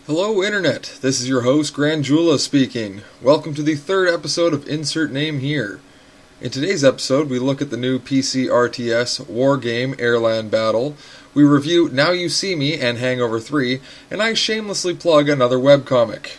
Hello Internet, this is your host Grandjula speaking. Welcome to the third episode of Insert Name Here. In today's episode we look at the new PC RTS war game Airland Battle, we review Now You See Me and Hangover 3, and I shamelessly plug another webcomic.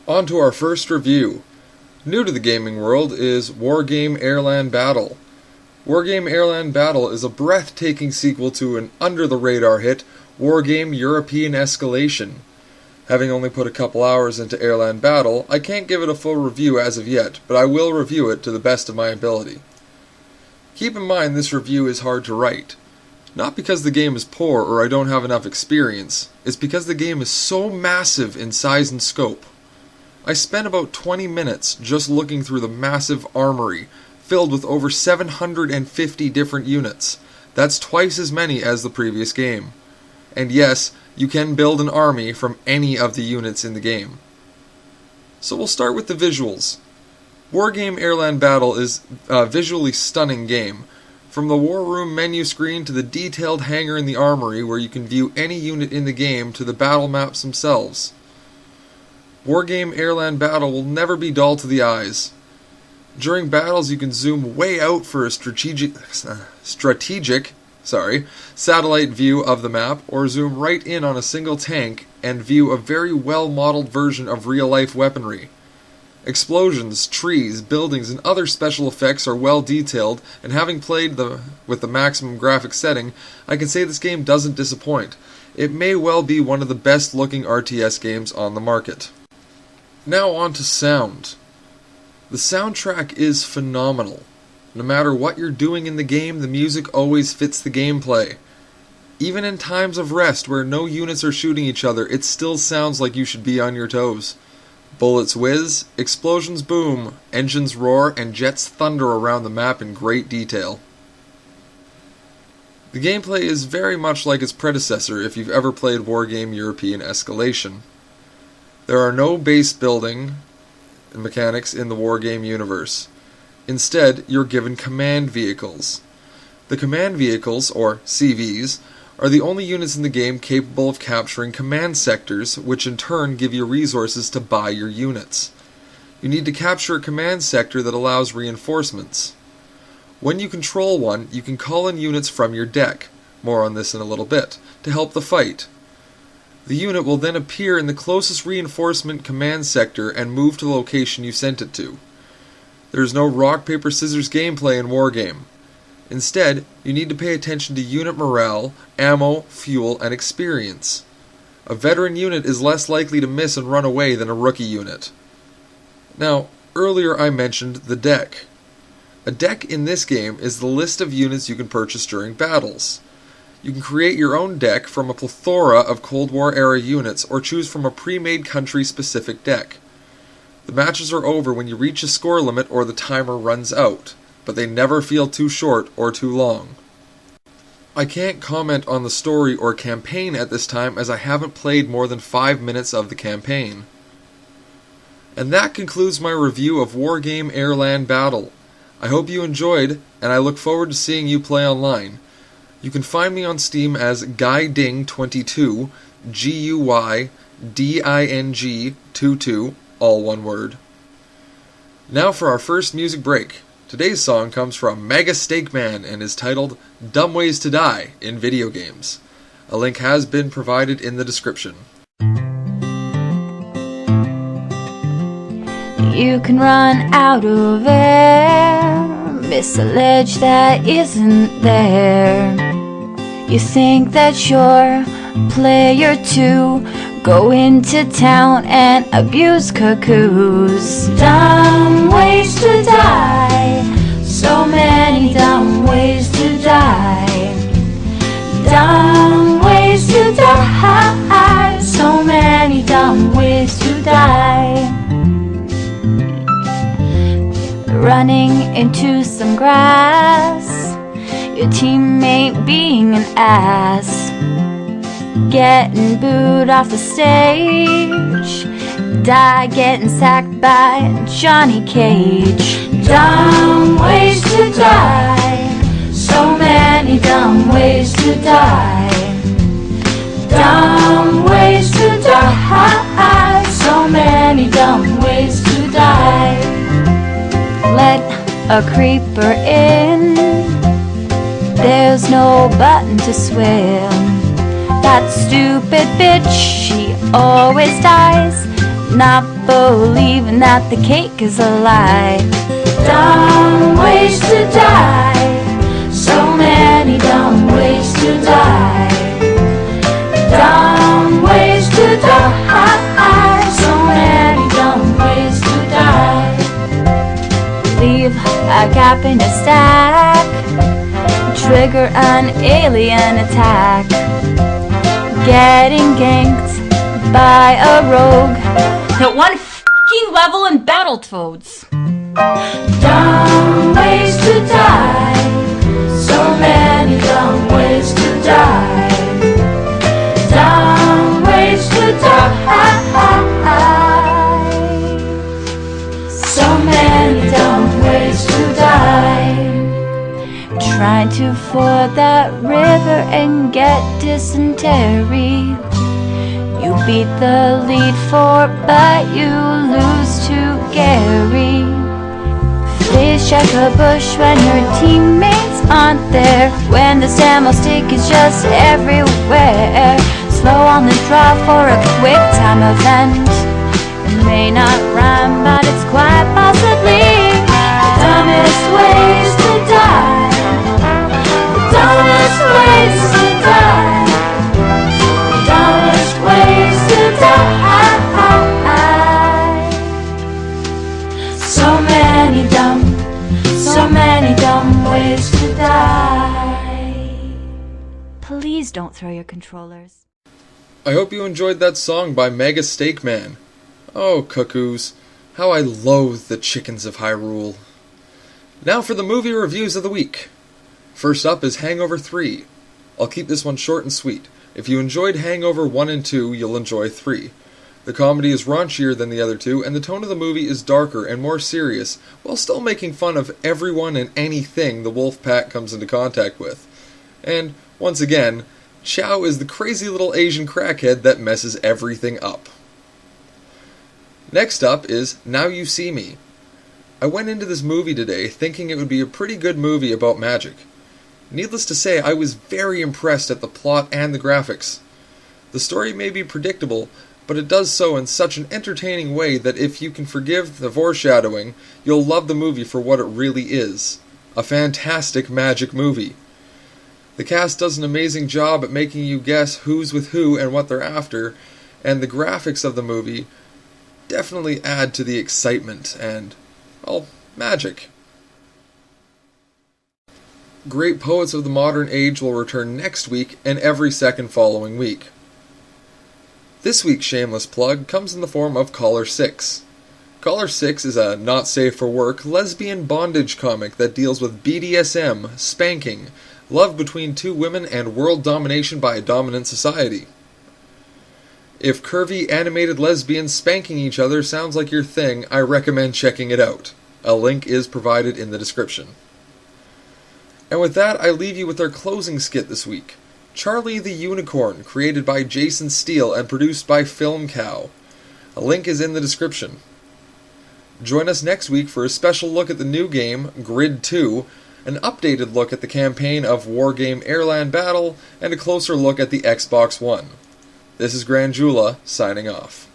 On to our first review. New to the gaming world is Wargame Airland Battle. Wargame Airland Battle is a breathtaking sequel to an under-the-radar hit, Wargame European Escalation. Having only put a couple hours into Airland Battle, I can't give it a full review as of yet, but I will review it to the best of my ability. Keep in mind this review is hard to write. Not because the game is poor or I don't have enough experience, it's because the game is so massive in size and scope. I spent about 20 minutes just looking through the massive armory, filled with over 750 different units. That's twice as many as the previous game. And yes, you can build an army from any of the units in the game. So we'll start with the visuals. Wargame Airland Battle is a visually stunning game. From the War Room menu screen to the detailed hangar in the armory where you can view any unit in the game to the battle maps themselves. Wargame Airland Battle will never be dull to the eyes. During battles you can zoom way out for a strategic satellite view of the map, or zoom right in on a single tank and view a very well-modeled version of real-life weaponry. Explosions, trees, buildings, and other special effects are well detailed, and having played with the maximum graphic setting, I can say this game doesn't disappoint. It may well be one of the best-looking RTS games on the market. Now on to sound. The soundtrack is phenomenal. No matter what you're doing in the game, the music always fits the gameplay. Even in times of rest where no units are shooting each other, it still sounds like you should be on your toes. Bullets whiz, explosions boom, engines roar, and jets thunder around the map in great detail. The gameplay is very much like its predecessor if you've ever played Wargame European Escalation. There are no base building mechanics in the Wargame universe. Instead, you're given command vehicles. The command vehicles, or CVs, are the only units in the game capable of capturing command sectors, which in turn give you resources to buy your units. You need to capture a command sector that allows reinforcements. When you control one, you can call in units from your deck, more on this in a little bit, to help the fight. The unit will then appear in the closest reinforcement command sector and move to the location you sent it to. There is no rock, paper, scissors gameplay in Wargame. Instead, you need to pay attention to unit morale, ammo, fuel, and experience. A veteran unit is less likely to miss and run away than a rookie unit. Now, earlier I mentioned the deck. A deck in this game is the list of units you can purchase during battles. You can create your own deck from a plethora of Cold War era units or choose from a pre-made country-specific deck. The matches are over when you reach a score limit or the timer runs out, but they never feel too short or too long. I can't comment on the story or campaign at this time as I haven't played more than 5 minutes of the campaign. And that concludes my review of Wargame Airland Battle. I hope you enjoyed, and I look forward to seeing you play online. You can find me on Steam as GuyDing22, GUYDING22, all one word. Now for our first music break. Today's song comes from Megasteakman and is titled Dumb Ways to Die in Video Games. A link has been provided in the description. You can run out of air, miss a ledge that isn't there. You think that you're player 2, go into town and abuse cuckoos. Dumb ways to die, die. So many dumb ways to die. Running into some grass, your teammate being an ass, getting booed off the stage, die getting sacked by Johnny Cage. Dumb ways to die. So many dumb ways to die. Dumb ways to die. So many dumb ways to die. Let a creeper in. There's no button to swim. That stupid bitch, she always dies, not believing that the cake is a lie. Dumb ways to die. So many dumb ways to die. Dumb ways to die. So many dumb ways to die. Leave a gap in your stack. Trigger an alien attack. Getting ganked by a rogue at one f***ing level in Battletoads. Dumb ways to die. So many dumb ways to die. Dumb ways to die. So many dumb ways to die. Trying to ford that river and get dysentery. You beat the lead four, but you lose to Gary. Please check a bush when your teammates aren't there. When the ammo stick is just everywhere. Slow on the draw for a quick time event. It may not rhyme, but it's quite possibly the dumbest ways to die. The dumbest ways to die. The dumbest ways to die. So many dumb ways to die. Please don't throw your controllers. I hope you enjoyed that song by Megasteakman. Oh, cuckoos, how I loathe the chickens of Hyrule. Now for the movie reviews of the week. First up is Hangover 3. I'll keep this one short and sweet. If you enjoyed Hangover 1 and 2, you'll enjoy 3. The comedy is raunchier than the other two, and the tone of the movie is darker and more serious, while still making fun of everyone and anything the wolf pack comes into contact with. And, once again, Chow is the crazy little Asian crackhead that messes everything up. Next up is Now You See Me. I went into this movie today thinking it would be a pretty good movie about magic. Needless to say, I was very impressed at the plot and the graphics. The story may be predictable, but it does so in such an entertaining way that if you can forgive the foreshadowing, you'll love the movie for what it really is. A fantastic magic movie. The cast does an amazing job at making you guess who's with who and what they're after, and the graphics of the movie definitely add to the excitement and, well, magic. Great Poets of the Modern Age will return next week and every second following week. This week's shameless plug comes in the form of Caller 6. Caller 6 is a not-safe-for-work lesbian bondage comic that deals with BDSM, spanking, love between two women, and world domination by a dominant society. If curvy animated lesbians spanking each other sounds like your thing, I recommend checking it out. A link is provided in the description. And with that, I leave you with our closing skit this week. Charlie the Unicorn, created by Jason Steele and produced by FilmCow. A link is in the description. Join us next week for a special look at the new game, Grid 2, an updated look at the campaign of Wargame Airland Battle, and a closer look at the Xbox One. This is Grandjula, signing off.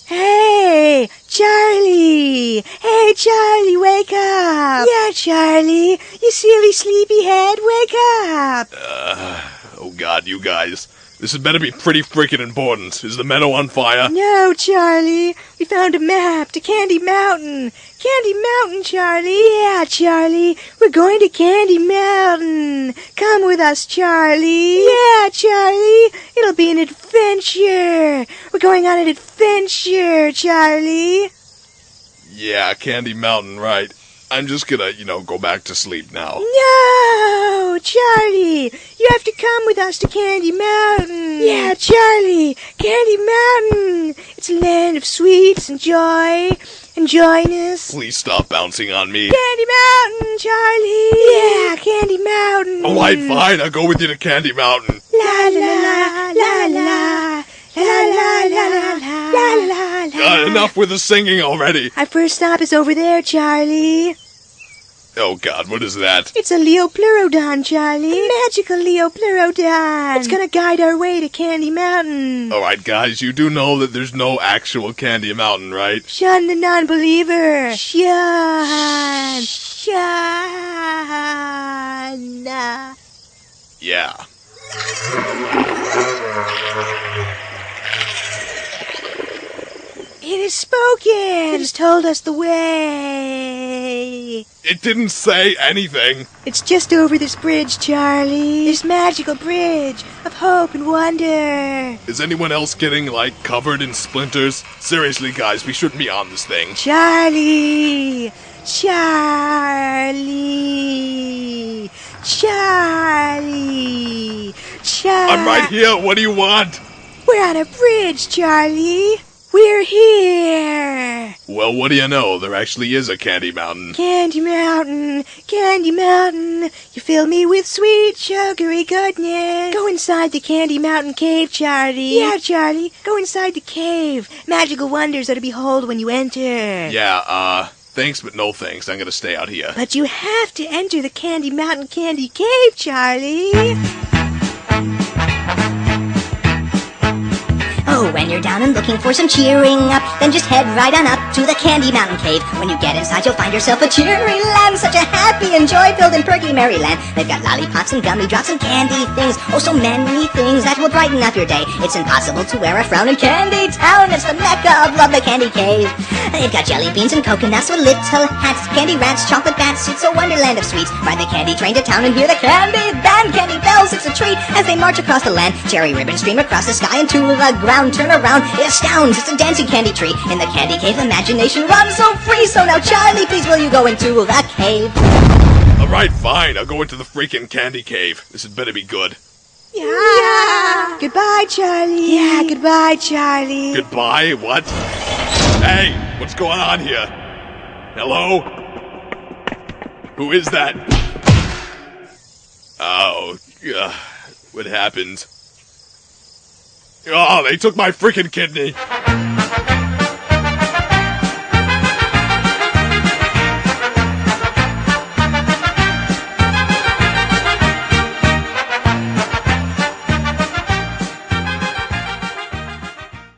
Hey, Charlie! Hey, Charlie, wake up! Yeah, Charlie, you silly sleepyhead, wake up! Oh God, you guys. This had better be pretty freaking important. Is the meadow on fire? No, Charlie. We found a map to Candy Mountain. Candy Mountain, Charlie. Yeah, Charlie. We're going to Candy Mountain. Come with us, Charlie. Yeah, Charlie. It'll be an adventure. We're going on an adventure, Charlie. Yeah, Candy Mountain, right. I'm just gonna, go back to sleep now. No, Charlie. You have to come with us to Candy Mountain. Yeah, Charlie. Candy Mountain. It's a land of sweets and joy and joyness. Please stop bouncing on me. Candy Mountain, Charlie. Yeah, Candy Mountain. Alright, fine. I'll go with you to Candy Mountain. La la la la la. La la la la la la la. Enough with the singing already. Our first stop is over there, Charlie. Oh God, what is that? It's a Leopleurodon, Charlie. A magical Leopleurodon. It's gonna guide our way to Candy Mountain. Alright, guys, you do know that there's no actual Candy Mountain, right? Shun the non-believer. Shun. Yeah. It has spoken. It has told us the way. It didn't say anything. It's just over this bridge, Charlie. This magical bridge of hope and wonder. Is anyone else getting, covered in splinters? Seriously, guys, we shouldn't be on this thing. Charlie. Charlie. Charlie. Charlie. I'm right here. What do you want? We're on a bridge, Charlie. We're here. Well, what do you know? There actually is a Candy Mountain. Candy Mountain, Candy Mountain, you fill me with sweet, sugary goodness. Go inside the Candy Mountain cave, Charlie. Yeah, Charlie, go inside the cave. Magical wonders are to behold when you enter. Yeah, thanks but no thanks. I'm gonna stay out here. But you have to enter the Candy Mountain Candy Cave, Charlie. Oh, when you're down and looking for some cheering up, then just head right on up to the Candy Mountain Cave. When you get inside, you'll find yourself a cheery land, such a happy and joy-filled and perky merry land. They've got lollipops and gummy drops and candy things, oh, so many things that will brighten up your day. It's impossible to wear a frown in Candy Town. It's the mecca of love, the Candy Cave. They've got jelly beans and coconuts with little hats, candy rats, chocolate bats. It's a wonderland of sweets. Ride the candy train to town and hear the candy band. Candy bells, it's a treat as they march across the land. Cherry ribbons stream across the sky and to the ground. Turn around, it astounds, it's a dancing candy tree. In the Candy Cave, imagination runs so free. So now, Charlie, please will you go into the cave? Alright, fine. I'll go into the freaking Candy Cave. This had better be good. Yeah. Goodbye, Charlie. Yeah, goodbye, Charlie. Goodbye? What? Hey, what's going on here? Hello? Who is that? Oh, what happened? Oh, they took my freaking kidney.